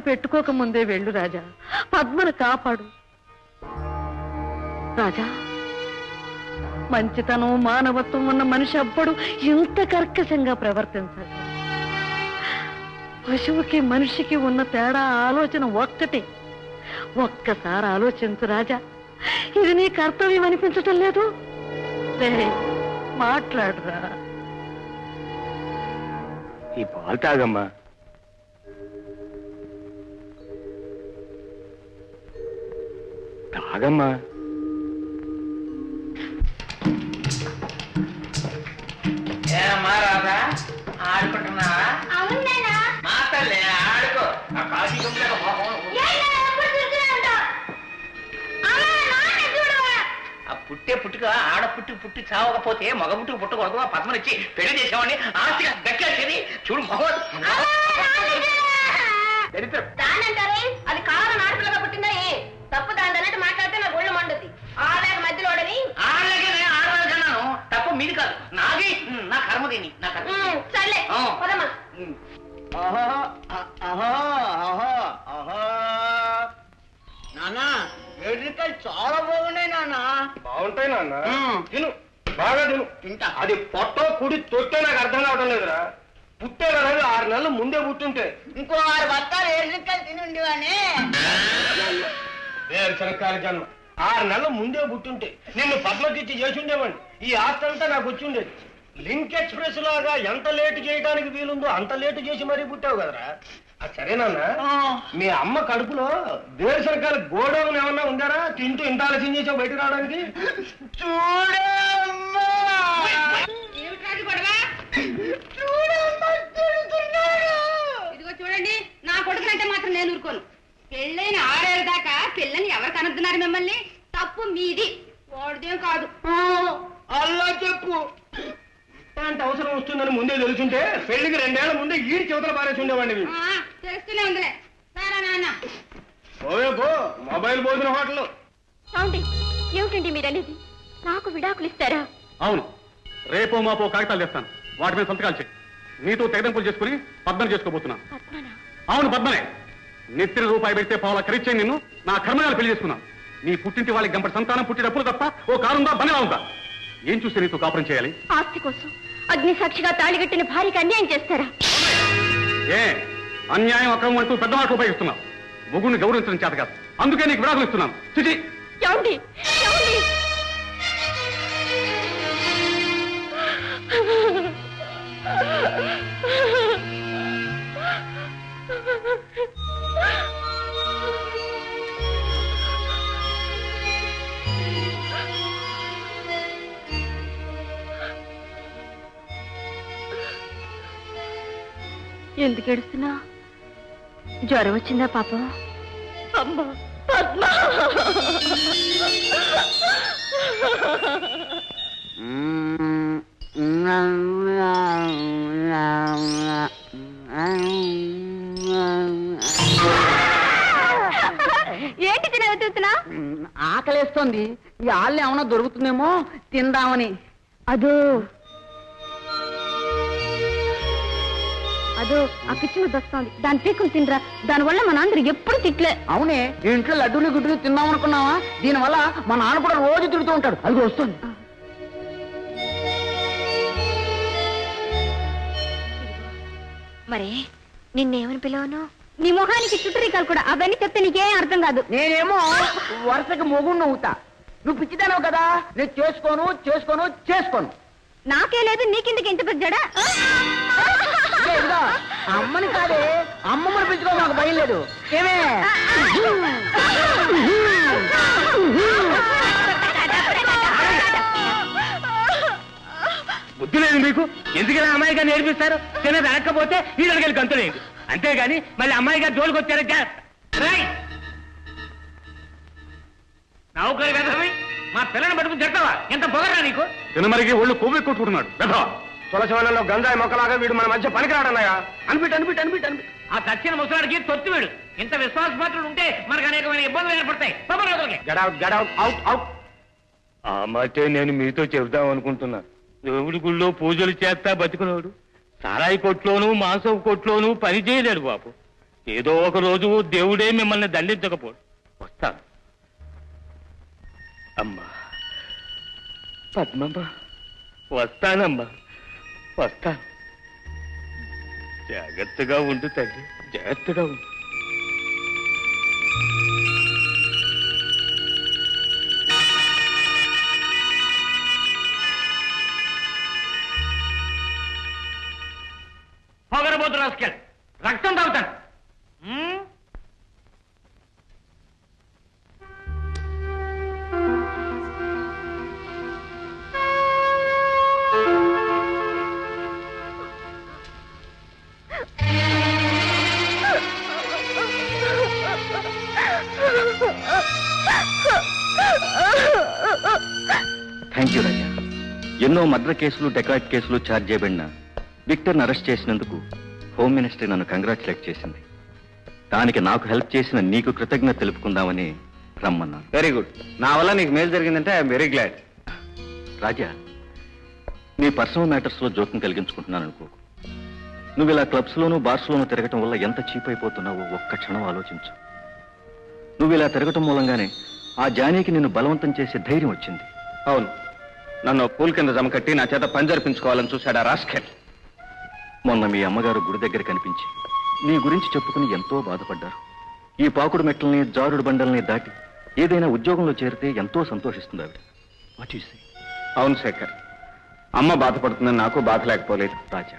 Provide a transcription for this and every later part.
పెట్టుకోకముందే వెళ్ళు రాజా. పద్మను కాపాడు రాజా. మంచితనం మానవత్వం ఉన్న మనిషి అప్పుడు ఇంత కర్కశంగా ప్రవర్తించాలి. పశువుకి మనిషికి ఉన్న తేడా ఆలోచన ఒక్కటే. ఒక్కసారి ఆలోచించు రాజా. ఇది నీ కర్తవ్యం అనిపించటం లేదు? మాట్లాడరా. ఈ పాలు తాగమ్మా. తాగమ్మా. రాదా ఆడుకుంటున్నావా? మాతల్లే ఆడుకో. ఆ కాశీ ఆ పుట్టే పుట్టుక ఆడ పుట్టి చావకపోతే మగ పుట్టుకు పుట్టకూడదు. ఆ పద్మనిచ్చి పెళ్లి చేసేవాడిని ఆస్తిగా దక్కేది. చూడు మగవాడు అది కావాలని ఆడపిల్లగా పుట్టిందా? తప్పు దాని అన్నట్టు మాట్లాడితే నా ఒళ్ళు మండుద్ది. ఆడలేక మధ్యలో ఆడలేక నేను ఆడవాళ్ళకన్నాను. తప్పు మీది కాదు, నాగే. నా కర్మ దీని. నా కర్మ సర్లే పదమ్మా. నాన్నా ఎడ్రికాయలు చాలా బాగున్నాయి నాన్న. బాగుంటాయి నాన్న. తిను, బాగా తిను. తింటా. అది పొట్టో కుడి తొట్టో నాకు అర్థం కావడం లేదురా. పుట్టే కదా 6 నెలలు ముందే పుట్టుంటే ఇంకో 6 బత్తాలు ఎడ్రికాయలు తినండి అని. శనక్కాయల జన్మ. 6 నెలలు ముందే పుట్టుంటే నిన్ను పద్మకిచ్చి చేసి ఉండేవాడిని. ఈ ఆస్తి అంతా నాకు వచ్చి ఉండేది. లింక్ ఎక్స్ప్రెస్ లాగా ఎంత లేటు చేయడానికి వీలుందో అంత లేటు చేసి మరీ పుట్టావు కదరా. సరేనన్నా, మీ అమ్మ కడుపులో వేరుశనకాయల గోడౌన్ ఏమన్నా ఉందారా? తింటూ ఇంత ఆలస్యం చేసావు బయటకు రావడానికి? ఇదిగో చూడండి, నా కొడుకునంటే మాత్రం నేను ఊరుకోను. పెళ్ళైన 6 ఏళ్ళ దాకా పిల్లని ఎవరు కనుద్దున్నారు మిమ్మల్ని? తప్పు మీది, వాడిదేం కాదు. అల్లా చెప్పు. అంటే అవసరం వస్తుందని ముందే తెలుసుంటే పెళ్లికి 2 ఏళ్ల ముందే ఈ చివతల పారేసి ఉండేవాడిని. తెలుస్తూనే ఉందిలే. సరే నాన్న. ఓవేపో మొబైల్ భోజన హోటల్. ఏమిటండి మీరనేది? నాకు విడాకులు ఇస్తారా? అవును, రేపో మాపో కాగితాలు తెస్తాను. వాటి మీద సంతకాలు చేయి. నీతో తెగదెంపులు చేసుకుని పద్మను చేసుకోబోతున్నాను. అవును, పద్మనే. నెత్తిన రూపాయి పెడితే పావులా ఖరీచే నిన్ను నా కర్మగాలు పెళ్లి చేసుకున్నాను. నీ పుట్టింటి వాళ్ళకి గంపటి సంతానం పుట్టినప్పుడు తప్ప ఓ కారుందా బనగా ఉందా? ఏం చూస్తే నీతో కాపురం చేయాలి? ఆస్తి కోసం అగ్ని సాక్షిగా తాళిగట్టిన భార్యకి అన్యాయం చేస్తారా? ఏ అన్యాయం అక్రమం అంటూ పెద్ద మాటలు ఉపయోగిస్తున్నావు. మొగుడిని గౌరవించడం చేత కాదు, అందుకే నీకు విడాకులు ఇస్తున్నాను. చిచి. ఎందుకు ఏడుస్తున్నా? జ్వరం వచ్చిందా పాపం? అమ్మా పద్మ. ఏంటి తినవుతున్నా? ఆకలేస్తోంది. ఈ ఆళ్ళు ఏమన్నా దొరుకుతుందేమో తిందామని. అదో ఆ పిచ్చి ముద్ద వస్తోంది, దాని పీకులు తినరా. దానివల్ల మా నాన్న ఎప్పుడు తిట్లే. అవునే, ఇంట్లో లడ్డూలు గుడ్డులు తిందాం అనుకున్నావా? దీనివల్ల మా నాన్న కూడా రోజు తిడుతూ ఉంటాడు. అది వస్తుంది. మరి నిన్నేమని పిలవను? నీ మొహానికి చుట్టరికాలు కూడా అవన్నీ చెప్తే నీకేం అర్థం కాదు. నేనేమో వరుసకి మొగుడు అవుతా. నువ్వు పిచ్చిదానవు కదా. నేను చేసుకోను. నాకే లేదు, నీకిందుకు ఇంత పెద్దడా? అమ్మని కాదే, అమ్మమ్మని పెంచుకో, నాకు భయం లేదు. ఏమే బుద్ధి లేదు మీకు? ఎందుకలా అమ్మాయి గారు నేర్పిస్తారు? చిన్న వెనక్కపోతే వీళ్ళకి గంతులేదు. అంతేగాని మళ్ళీ అమ్మాయి గారు జోలికి వచ్చారంటే నౌకరు కదా మా పిల్లని పట్టుకుని చెప్తావా? ఎంత పొగరా నీకు? తినమరికి ఒళ్ళు కొవ్వు కొట్టుకుంటున్నాడు. తులసివనంలో గంజాయి మొక్కలాగా వీడు మన మధ్య పనికిరాడన్నాయా? అనిపిట్. ఆ చచ్చిన ముసలాడికి తొత్తి వీడు. ఇంత విశ్వాసపాత్రుడు ఉంటే మనకు అనేకమైన ఇబ్బందులు ఏర్పడతాయి. ఆ మాటే నేను మీతో చెబుదాం అనుకుంటున్నా. దేవుడి గుళ్ళో పూజలు చేస్తా బతికున్నాడు. సారాయి కొట్లోను మాంసం కొట్లోను పని చేయలేడు బాబు. ఏదో ఒక రోజు దేవుడే మిమ్మల్ని దండించకపోడు. వస్తాను. అమ్మా పద్మమ్మ, వస్తానమ్మా, వస్తాను. జాగ్రత్తగా ఉండు తల్లి, జాగ్రత్తగా ఉండు. పొగరబోతు రాసుకెళ్ళి రక్తం తాగుతాను. Thank you Raja. ఎన్నో మర్డర్ కేసులు, డెకాయిట్ కేసులు ఛార్జ్ చేయబడిన విక్టర్ని అరెస్ట్ చేసినందుకు హోమ్ మినిస్టర్ నన్ను కంగ్రాచులేట్ చేసింది. దానికి నాకు హెల్ప్ చేసిన నీకు కృతజ్ఞత తెలుపుకుందామని రమ్మన్నాను. Very good. నా వల్ల నీకు మేలు జరిగిందంటే ఐఎమ్ వెరీ గ్లాడ్. రాజా, నీ పర్సనల్ మ్యాటర్స్లో జోక్యం కలిగించుకుంటున్నాను అనుకోకు. నువ్వు ఇలా క్లబ్స్లోనూ బార్స్లోనూ తిరగటం వల్ల ఎంత చీప్ అయిపోతున్నావో ఒక్క క్షణం ఆలోచించు. నువ్వు ఇలా తిరగటం మూలంగానే ఆ జానీకి నిన్ను బలవంతం చేసే ధైర్యం వచ్చింది. అవును, నన్ను పూల్ కింద జమ కట్టి నా చేత పని జరిపించుకోవాలని చూశాడు ఆ రాస్కెల్. మొన్న మీ అమ్మగారు గుడి దగ్గర కనిపించి నీ గురించి చెప్పుకుని ఎంతో బాధపడ్డారు. ఈ పాకుడు మెట్లని, జారుడు బండల్ని దాటి ఏదైనా ఉద్యోగంలో చేరితే ఎంతో సంతోషిస్తుంది ఆవిడ. What you say? అవును శేఖర్, అమ్మ బాధపడుతుందని నాకు బాధ లేకపోలేదు. రాజా,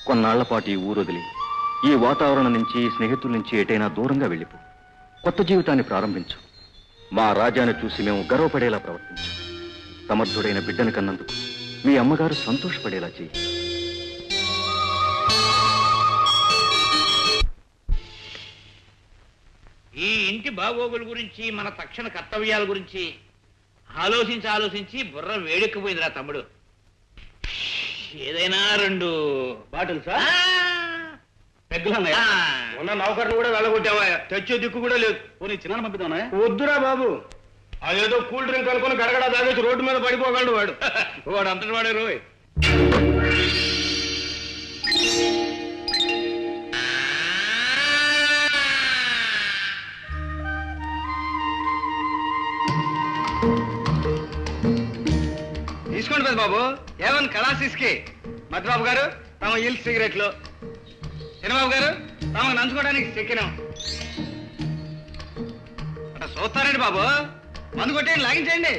కొన్నాళ్ల పాటు ఈ ఊరు వదిలి, ఈ వాతావరణం నుంచి, ఈ స్నేహితుల నుంచి ఎటైనా దూరంగా వెళ్ళిపో. కొత్త జీవితాన్ని ప్రారంభించు. మా రాజాను చూసి మేము గర్వపడేలా ప్రవర్తించు. సమర్థుడైన బిడ్డను కన్నందుకు మీ అమ్మగారు సంతోషపడేలా చెయ్యి. ఈ ఇంటి బాగోగుల గురించి, మన తక్షణ కర్తవ్యాల గురించి ఆలోచించి బుర్ర వేడెక్కిపోయిందిరా తమ్ముడు. ఏదైనా 2 బాటిల్స్ పెగ్గులున్నాయా? ఉన్న నౌకర్ని కూడా వెళ్ళగొట్టావా? తెచ్చే దిక్కు కూడా లేదు. పోనీ చిన్న పంపిద్దామా? వద్దురా బాబు, అదేదో కూల్ డ్రింక్ అనుకుని గడగడ తాగేసి రోడ్డు మీద పడిపోగలడు వాడు. వాడు అంతటి వాడే రోయ్. తీసుకోండి పెద్ద బాబు. ఏమన్నా కళాశీస్కి మధుబాబు గారు తమ ఇల్ సిగరెట్లు, చిన్నబాబు గారు తమకు నంచుకోవడానికి చెక్కినాం. అట్లా చూస్తారండి బాబు, మందు కొట్టేయండి, లాగించండి.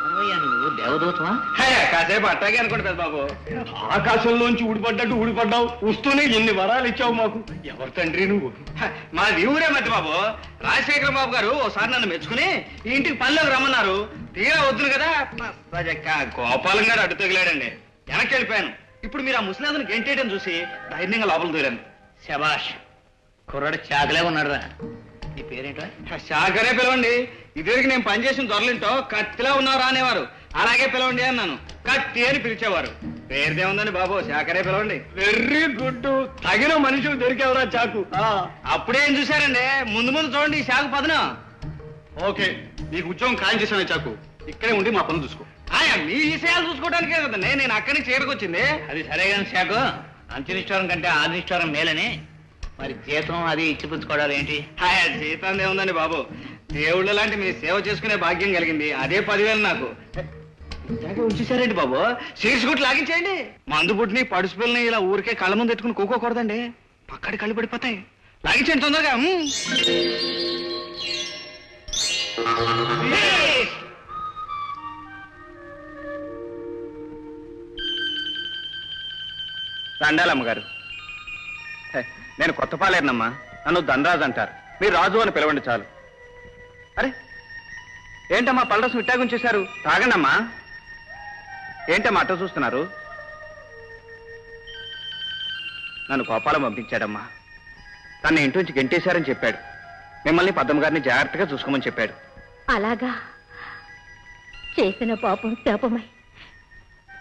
ఎవరయ్యా నువ్వు, దేవదూతమా? కాసేపు అట్టాగే అనుకోండి పెద్ద బాబు. ఆకాశంలోంచి ఊడిపడ్డట్టు ఊడిపడ్డావు, వస్తూనే ఎన్ని వరాలు ఇచ్చావు మాకు. ఎవరు తండ్రి నువ్వు? మాది ఊరే మధ్య బాబు. రాజశేఖర బాబు గారు ఓసారి నన్ను మెచ్చుకుని ఈ ఇంటికి పనిలోకి రమ్మన్నారు. తీరా వద్దును కదా, గోపాలం గారు అడ్డు తగిలాడండి. వెనక్కి వెళ్ళిపోయాను. ఇప్పుడు మీరు ఆ ముసలాదుని గెంటేయడం చూసి ధైర్యంగా లోపల దూరాను. శబాష్, కుర్రాడు చాకలే ఉన్నాడు రా. నీ పేరేంటో? శాఖనే పిలవండి. ఇదివరకు నేను పనిచేసిన దొరలింటో కత్తిలా ఉన్నావు అనేవారు. అలాగే పిలవండి అన్నాను. కత్తి అని పిలిచేవారు. పేరుదేముందండి బాబు, శాఖనే పిలవండి. వెర్రీ గుడ్, తగిన మనిషికి దొరికేవరా చాకు. అప్పుడేం చూశారండి, ముందు ముందు చూడండి ఈ శాఖ పదనం. ఓకే, నీకు ఉద్యోగం ఖాయం చేశాను చాకు. ఇక్కడే ఉండి మా పనులు చూసుకో. మీ విషయాలు చూసుకోవడానికే కదండి నేను అక్కడి నుంచి చేరుకొచ్చింది. అది సరే కానీ శాఖ, అంత్యనిష్ఠారం కంటే ఆదినిష్ఠారం మేలని. మరి జీతం అది ఇచ్చిపుచ్చుకోవడాలు ఏంటి? జీతం ఏముందండి బాబు, దేవుళ్ళ లాంటి మీ సేవ చేసుకునే భాగ్యం కలిగింది. అదే 10,000 నాకు. ఉంచేశారండి బాబు, శీర్షుగుట్లు లాగించేయండి. మందు పుట్టిని పడుసు పిల్లని ఇలా ఊరికే కళ్ళ ముందు పెట్టుకుని కూకోకూడదండి, పక్కడి కళ్ళు పడిపోతాయి. లాగించండి తొందరగా. దండాలమ్మగారు, నేను కొత్త పాలేరునమ్మా. నన్ను దండరాజు అంటారు. మీరు రాజు అని పిలవండి చాలు. అరే ఏంటమ్మా పళ్ళరసం ఇట్టాగం చేశారు? తాగండమ్మా. ఏంటమ్మా అట్ట చూస్తున్నారు? నన్ను కోపాలం పంపించాడమ్మా. తన ఇంటి నుంచి గెంటేశారని చెప్పాడు. మిమ్మల్ని పద్మ గారిని జాగ్రత్తగా చూసుకోమని చెప్పాడు. అలాగా? చేసిన పాపం శాపమై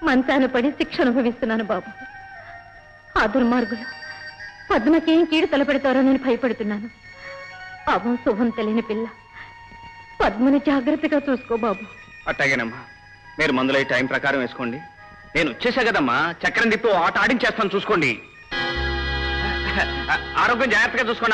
మంచాన పడి శిక్ష అనుభవిస్తున్నాను బాబు. ఆ దుర్మార్గులు పద్మకేం కీడు తలపెడతారో నేను భయపడుతున్నాను. పాపం శుభం తెలియని పిల్ల. పద్మని జాగ్రత్తగా చూసుకో బాబు. అట్టాగేనమ్మా, మీరు మందులో టైం ప్రకారం వేసుకోండి. నేను వచ్చేసా కదమ్మా, చక్రం తిప్పి ఆట ఆడించేస్తాను చూసుకోండి. ఆరోగ్యం జాగ్రత్తగా చూసుకోండి.